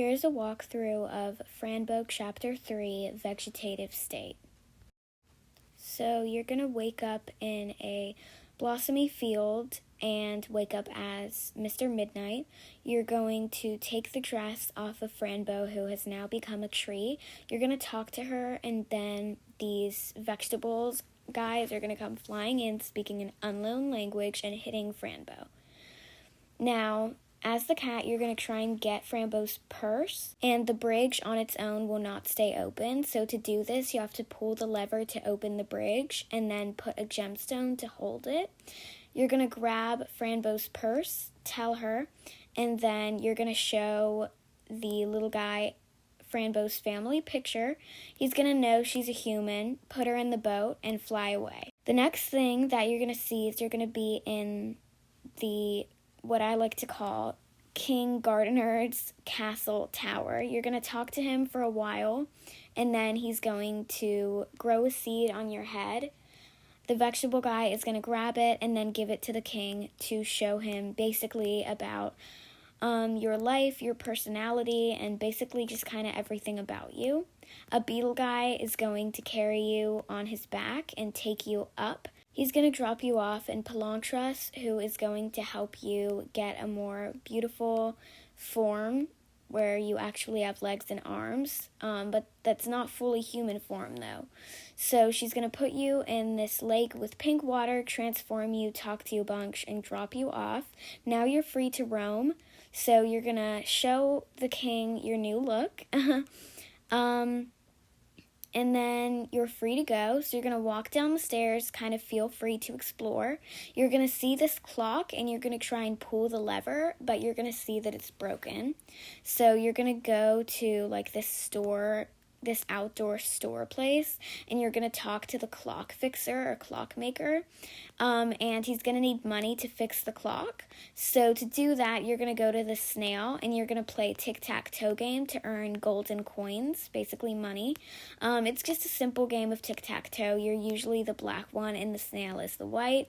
Here's a walkthrough of Franbow Chapter 3, Vegetative State. So you're going to wake up in a blossomy field and wake up as Mr. Midnight. You're going to take the dress off of Franbow, who has now become a tree. You're going to talk to her, and then these vegetables guys are going to come flying in, speaking an unknown language, and hitting Franbow. Now, as the cat, you're going to try and get Frambow's purse, and the bridge on its own will not stay open. So to do this, you have to pull the lever to open the bridge and then put a gemstone to hold it. You're going to grab Frambow's purse, tell her, and then you're going to show the little guy Frambow's family picture. He's going to know she's a human, put her in the boat, and fly away. The next thing that you're going to see is you're going to be in the what I like to call King Gardener's castle tower. You're going to talk to him for a while, and then he's going to grow a seed on your head. The vegetable guy is going to grab it and then give it to the king to show him basically about your life, your personality, and basically just kind of everything about you. A beetle guy is going to carry you on his back and take you up. He's going to drop you off in Pelantras, who is going to help you get a more beautiful form where you actually have legs and arms, but that's not fully human form, though. So she's going to put you in this lake with pink water, transform you, talk to you a bunch, and drop you off. Now you're free to roam, so you're going to show the king your new look. And then you're free to go. So you're going to walk down the stairs, kind of feel free to explore. You're going to see this clock, and you're going to try and pull the lever, but you're going to see that it's broken. So you're going to go to like this outdoor store place, and you're going to talk to the clock fixer or clockmaker, and he's going to need money to fix the clock. So to do that, you're going to go to the snail, and you're going to play tic-tac-toe game to earn golden coins, basically money. It's just a simple game of tic-tac-toe. You're usually the black one, and the snail is the white.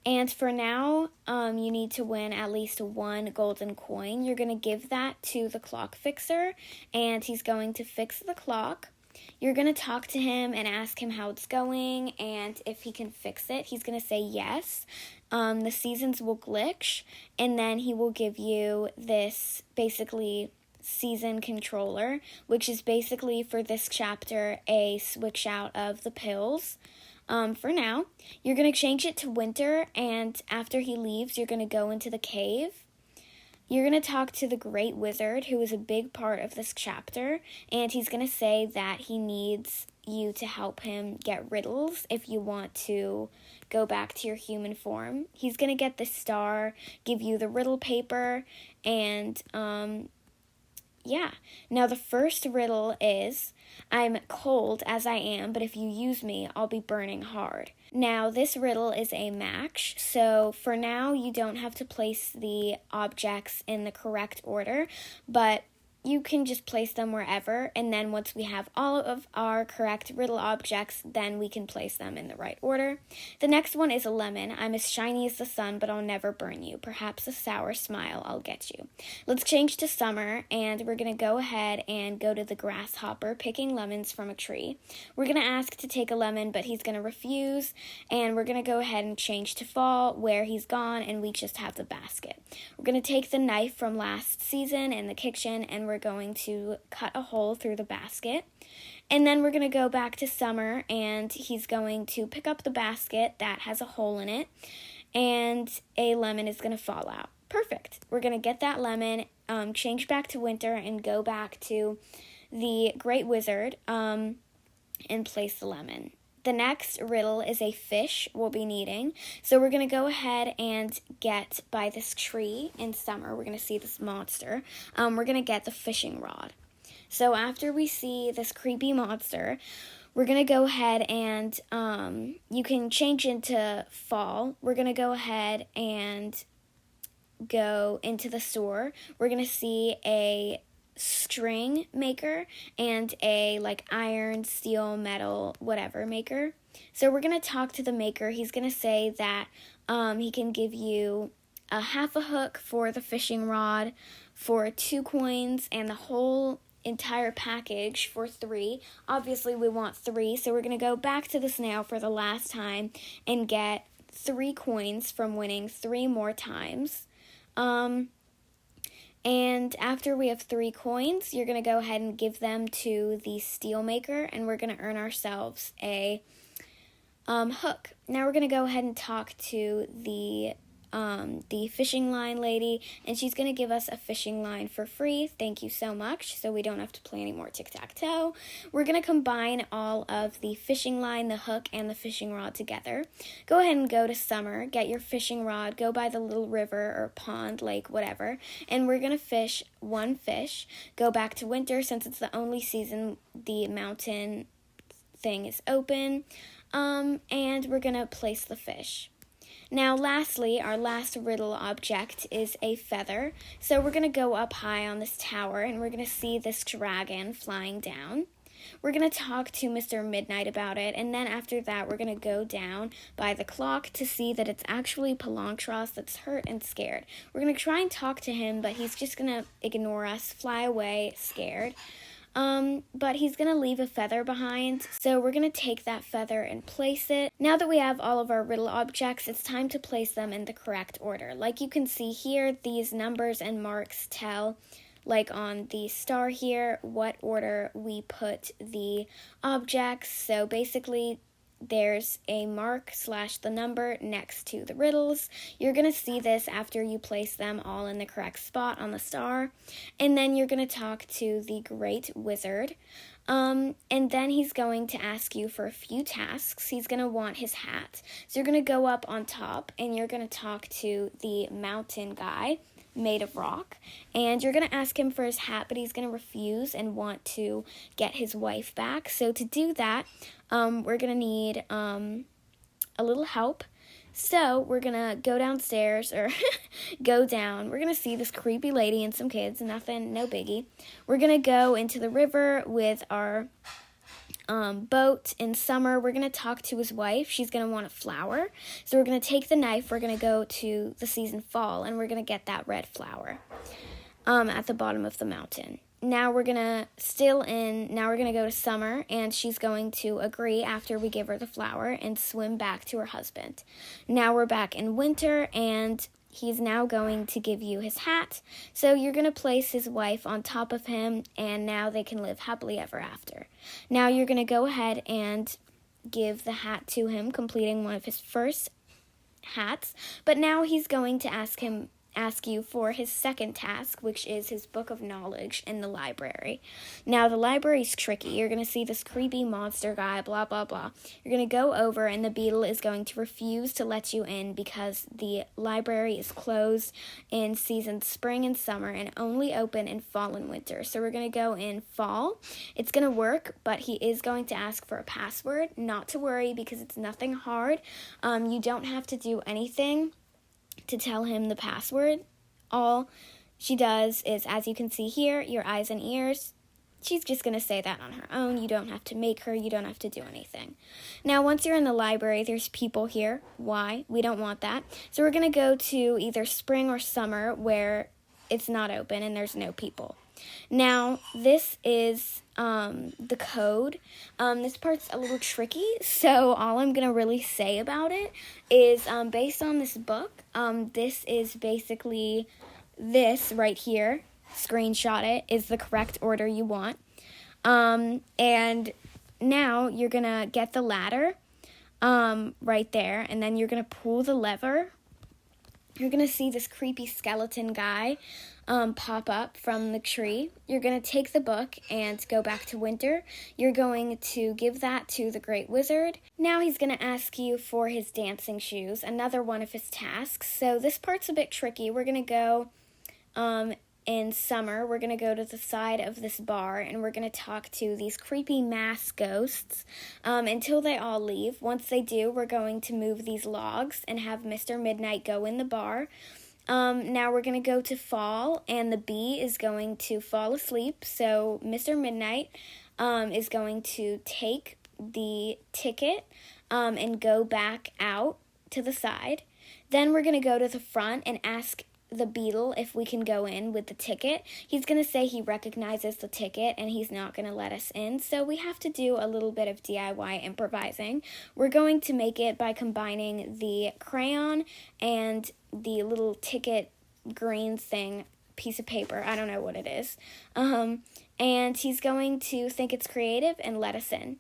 And for now, you need to win at least one golden coin. You're going to give that to the clock fixer, and he's going to fix the clock. You're going to talk to him and ask him how it's going, and if he can fix it, he's going to say yes. The seasons will glitch, and then he will give you this basically season controller, which is basically for this chapter a switch out of the pills. For now, you're going to change it to winter, and after he leaves, you're going to go into the cave. You're going to talk to the Great Wizard, who is a big part of this chapter, and he's going to say that he needs you to help him get riddles if you want to go back to your human form. He's going to get the star, give you the riddle paper, and Now the first riddle is, I'm cold as I am, but if you use me, I'll be burning hard. Now this riddle is a match, so for now you don't have to place the objects in the correct order, but you can just place them wherever, and then once we have all of our correct riddle objects, then we can place them in the right order. The next one is a lemon. I'm as shiny as the sun, but I'll never burn you. Perhaps a sour smile I'll get you. Let's change to summer, and we're going to go ahead and go to the grasshopper, picking lemons from a tree. We're going to ask to take a lemon, but he's going to refuse, and we're going to go ahead and change to fall, where he's gone, and we just have the basket. We're going to take the knife from last season in the kitchen, and we're going to cut a hole through the basket, and then we're going to go back to summer, and he's going to pick up the basket that has a hole in it, and a lemon is going to fall out. Perfect. We're going to get that lemon, change back to winter, and go back to the Great Wizard and place the lemon. The next riddle is a fish we'll be needing. So we're going to go ahead and get by this tree in summer. We're going to see this monster. We're going to get the fishing rod. So after we see this creepy monster, we're going to go ahead and you can change into fall. We're going to go ahead and go into the store. We're going to see a string maker and a iron, steel, metal, whatever maker. So we're going to talk to the maker. He's going to say that he can give you a half a hook for the fishing rod, for 2 coins, and the whole entire package for 3. Obviously, we want 3, so we're going to go back to the snail for the last time and get 3 coins from winning 3 more times. And after we have 3 coins, you're going to go ahead and give them to the steel maker, and we're going to earn ourselves a hook. Now we're going to go ahead and talk to the fishing line lady, and she's going to give us a fishing line for free. Thank you so much, so we don't have to play any more tic-tac-toe. We're going to combine all of the fishing line, the hook, and the fishing rod together. Go ahead and go to summer, get your fishing rod, go by the little river or pond, lake, whatever, and we're going to fish 1 fish. Go back to winter since it's the only season the mountain thing is open, and we're going to place the fish. Now, lastly, our last riddle object is a feather. So we're going to go up high on this tower, and we're going to see this dragon flying down. We're going to talk to Mr. Midnight about it, and then after that, we're going to go down by the clock to see that it's actually Palontros that's hurt and scared. We're going to try and talk to him, but he's just going to ignore us, fly away, scared. But he's going to leave a feather behind, so we're going to take that feather and place it. Now that we have all of our riddle objects, it's time to place them in the correct order. Like you can see here, these numbers and marks tell, like on the star here, what order we put the objects. So basically, there's a mark / the number next to the riddles. You're going to see this after you place them all in the correct spot on the star. And then you're going to talk to the great wizard. And then he's going to ask you for a few tasks. He's going to want his hat. So you're going to go up on top and you're going to talk to the mountain guy made of rock, and you're going to ask him for his hat, but he's going to refuse and want to get his wife back. So to do that, we're going to need a little help. So we're going to go downstairs, or go down. We're going to see this creepy lady and some kids, nothing, no biggie. We're going to go into the river with our boat in summer. We're going to talk to his wife. She's going to want a flower. So we're going to take the knife. We're going to go to the season fall, and we're going to get that red flower at the bottom of the mountain. Now we're going to go to summer, and she's going to agree after we give her the flower and swim back to her husband. Now we're back in winter, and he's now going to give you his hat. So you're going to place his wife on top of him, and now they can live happily ever after. Now you're going to go ahead and give the hat to him, completing one of his first hats. But now he's going to ask you for his second task, which is his book of knowledge in the library. Now, the library's tricky. You're going to see this creepy monster guy, blah, blah, blah. You're going to go over, and the beetle is going to refuse to let you in because the library is closed in seasons spring and summer and only open in fall and winter. So we're going to go in fall. It's going to work, but he is going to ask for a password. Not to worry, because it's nothing hard. You don't have to do anything to tell him the password. All she does is, as you can see here, your eyes and ears. She's just going to say that on her own. You don't have to make her. You don't have to do anything. Now, once you're in the library, there's people here. Why? We don't want that. So we're going to go to either spring or summer where it's not open and there's no people. Now, this is the code. This part's a little tricky, so all I'm going to really say about it is based on this book. This is basically this right here. Screenshot it, is the correct order you want. And now you're going to get the ladder right there, and then you're going to pull the lever. You're going to see this creepy skeleton guy pop up from the tree. You're going to take the book and go back to winter. You're going to give that to the great wizard. Now he's going to ask you for his dancing shoes, another one of his tasks. So this part's a bit tricky. We're going to go in summer. We're going to go to the side of this bar, and we're going to talk to these creepy mask ghosts until they all leave. Once they do, we're going to move these logs and have Mr. Midnight go in the bar. Now we're going to go to fall, and the bee is going to fall asleep. So Mr. Midnight is going to take the ticket and go back out to the side. Then we're going to go to the front and ask the beetle if we can go in with the ticket. He's going to say he recognizes the ticket and he's not going to let us in, so we have to do a little bit of DIY improvising. We're going to make it by combining the crayon and the little ticket green thing, piece of paper, I don't know what it is, and he's going to think it's creative and let us in.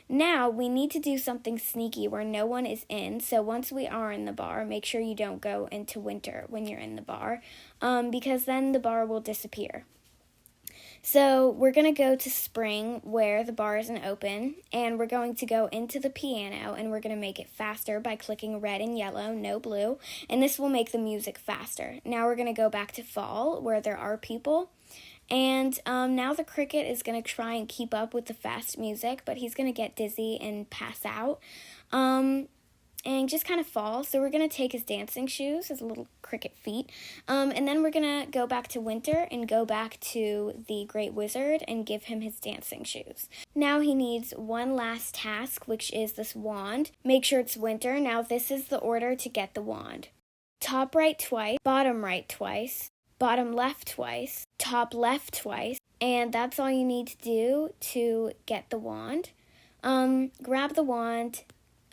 Now, we need to do something sneaky where no one is in, so once we are in the bar, make sure you don't go into winter when you're in the bar, because then the bar will disappear. So we're going to go to spring where the bar isn't open, and we're going to go into the piano, and we're going to make it faster by clicking red and yellow, no blue, and this will make the music faster. Now we're going to go back to fall where there are people. And now the cricket is going to try and keep up with the fast music, but he's going to get dizzy and pass out and just kind of fall. So we're going to take his dancing shoes, his little cricket feet, and then we're going to go back to winter and go back to the Great Wizard and give him his dancing shoes. Now he needs one last task, which is this wand. Make sure it's winter. Now this is the order to get the wand. Top right twice, bottom right twice, bottom left twice, top left twice, and that's all you need to do to get the wand. Grab the wand.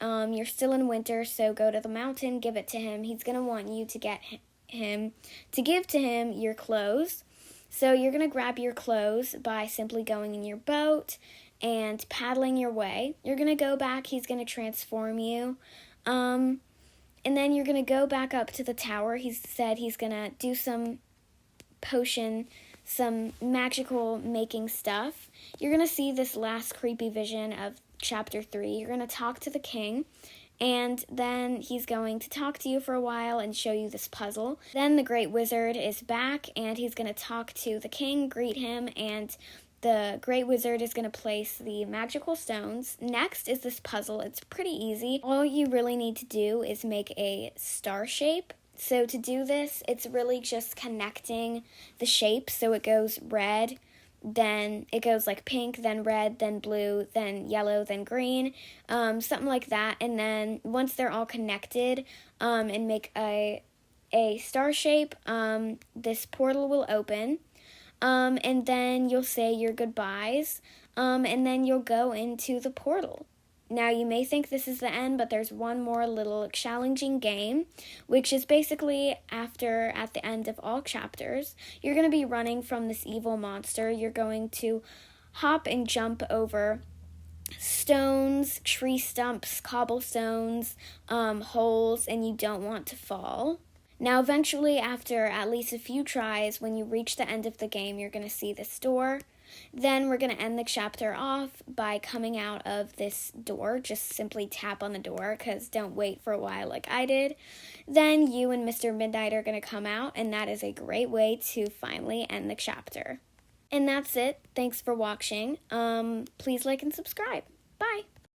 You're still in winter, so go to the mountain, give it to him. He's going to want you to give to him your clothes. So you're going to grab your clothes by simply going in your boat and paddling your way. You're going to go back. He's going to transform you. And then you're going to go back up to the tower. He said he's going to do some potion, some magical making stuff. You're going to see this last creepy vision of chapter 3. You're going to talk to the king, and then he's going to talk to you for a while and show you this puzzle. Then the Great Wizard is back, and he's going to talk to the king, greet him, and the Great Wizard is going to place the magical stones. Next is this puzzle. It's pretty easy. All you really need to do is make a star shape. So to do this, it's really just connecting the shapes. So it goes red, then it goes like pink, then red, then blue, then yellow, then green, something like that. And then once they're all connected and make a star shape, this portal will open. And then you'll say your goodbyes, and then you'll go into the portal. Now, you may think this is the end, but there's one more little challenging game, which is basically at the end of all chapters, you're going to be running from this evil monster. You're going to hop and jump over stones, tree stumps, cobblestones, holes, and you don't want to fall. Now, eventually, after at least a few tries, when you reach the end of the game, you're going to see this door. Then we're going to end the chapter off by coming out of this door. Just simply tap on the door, because don't wait for a while like I did. Then you and Mr. Midnight are going to come out, and that is a great way to finally end the chapter. And that's it. Thanks for watching. Please like and subscribe. Bye!